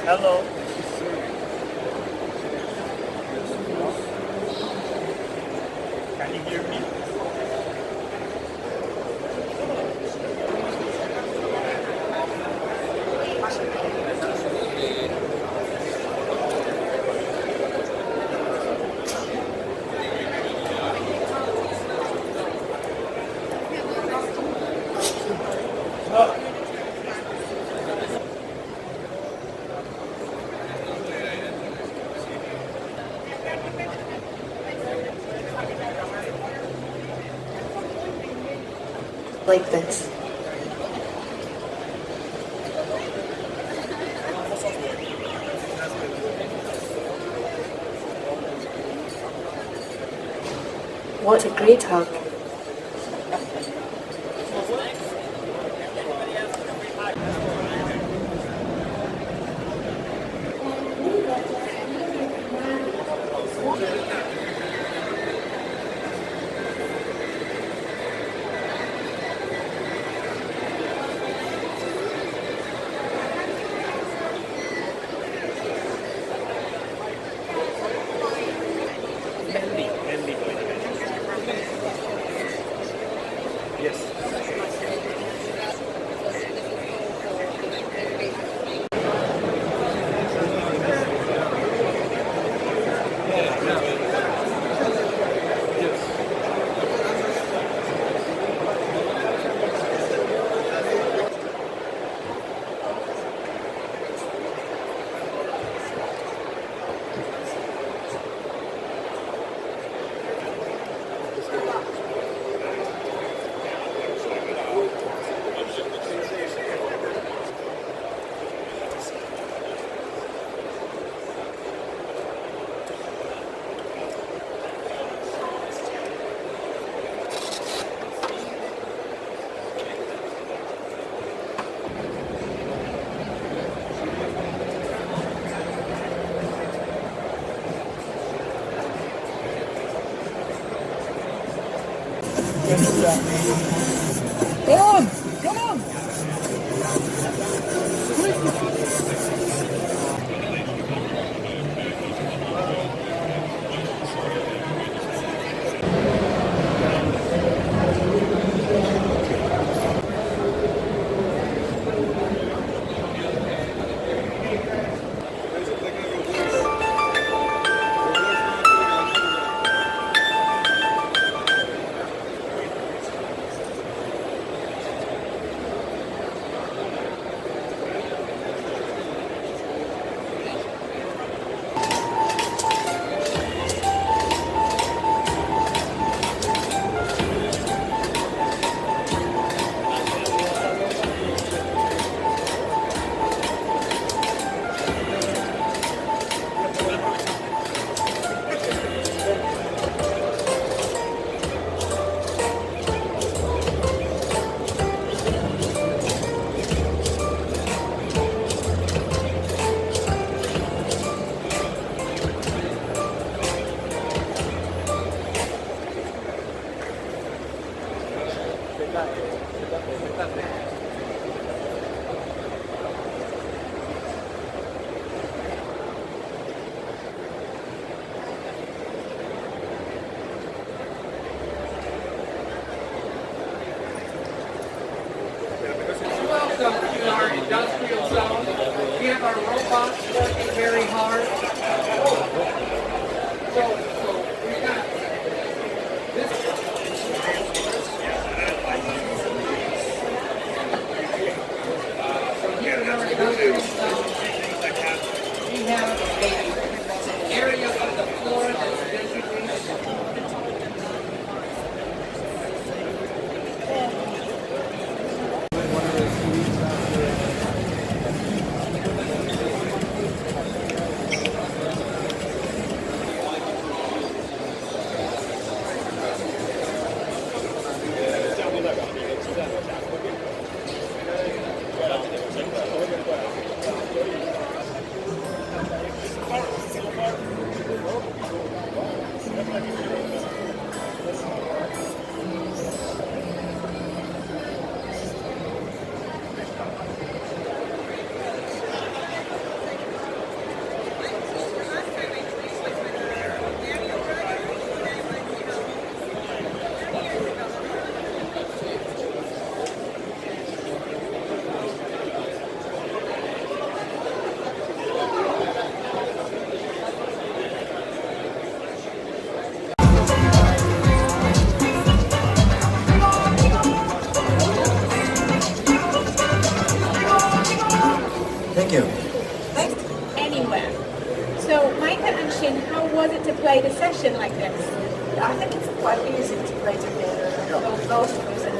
Hello. Can you hear me? Like this. What a great hug. Come on! Come on! Welcome to our industrial zone. We have our robots working very hard. So we got this. So here in our industrial zone, we have an area of the floor that's designated. So, Micah and Shin, how was it to play the session like this? I think it's quite easy to play together. Both of us and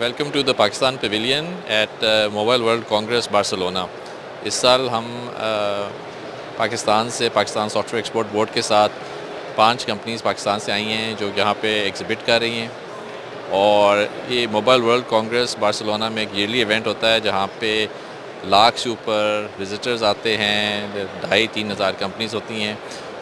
welcome to the Pakistan pavilion at Mobile world Congress Barcelona. इस साल हम Pakistan software export board के साथ 5 companies Pakistan से आई हैं जो यहाँ पे एग्ज़िबिट कर रही हैं। और ये मोबाइल वर्ल्ड कांग्रेस बार्सिलोना में एक ईयरली इवेंट होता है जहाँ पे लाख से ऊपर विज़िटर्स आते हैं। 2,500-3 हज़ार कंपनीज होती हैं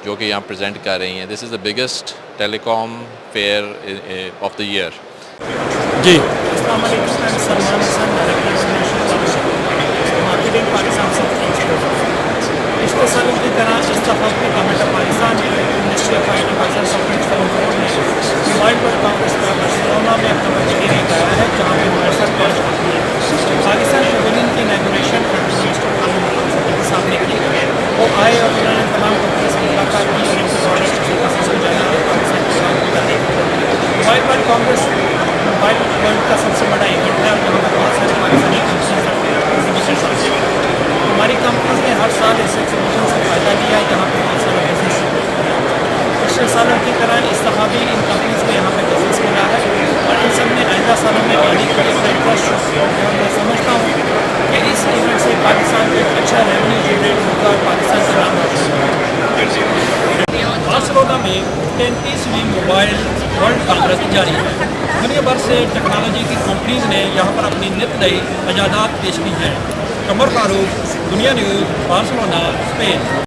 जो कि यहाँ प्रेजेंट कर रही हैं। This is the biggest telecom fair of the year. जी अस्सलाम वालेकुम, मैं Salman Hasan, director international marketing Pakistan software export. पिछले सालों की तरह इस दफ़ा भी government of Pakistan ministry of IT Pakistan software export board ने मोबाइल वर्ल्ड कांग्रेस बार्सिलोना में अपना वर्चुअली कराया है, जहाँ पर हमारे साथ 5 कंपनी है। पाकिस्तान पवेलियन की इनॉग्रेशन मिनिस्टर के सामने की वो आए और उन्होंने तमाम कंपनी से मुलाकात की और इनके प्रोडक्ट को समझाया और Pakistan mobile world Congress mobile world का सबसे बड़ा इवेंट है और यहाँ पर बहुत सारे पाकिस्तानी एग्जीबिशन आते हैं। हमारी कंपनी ने हर साल इस एग्जीबिशन से फ़ायदा लिया है, जहाँ पर बहुत सारा बिजनेस पिछले सालों की तरह इस दफ़ा भी इन कंपनीज को यहाँ पर बिजनेस मिला है और इन सब ने आइंदा सालों में आने के लिए इंटरेस्ट है। मैं समझता हूँ कि इस इवेंट से पाकिस्तान को एक अच्छा रेवेन्यू जनरेट होगा और पाकिस्तान का नाम रोशन होगा। बार्सिलोना में 33वीं मोबाइल वर्ल्ड कांग्रेस जारी है। दुनिया भर से टेक्नोलॉजी की कंपनीज़ ने यहाँ पर अपनी नित नई इजादात पेश की हैं। कमर फारूक, दुनिया न्यूज़, बार्सिलोना, स्पेन।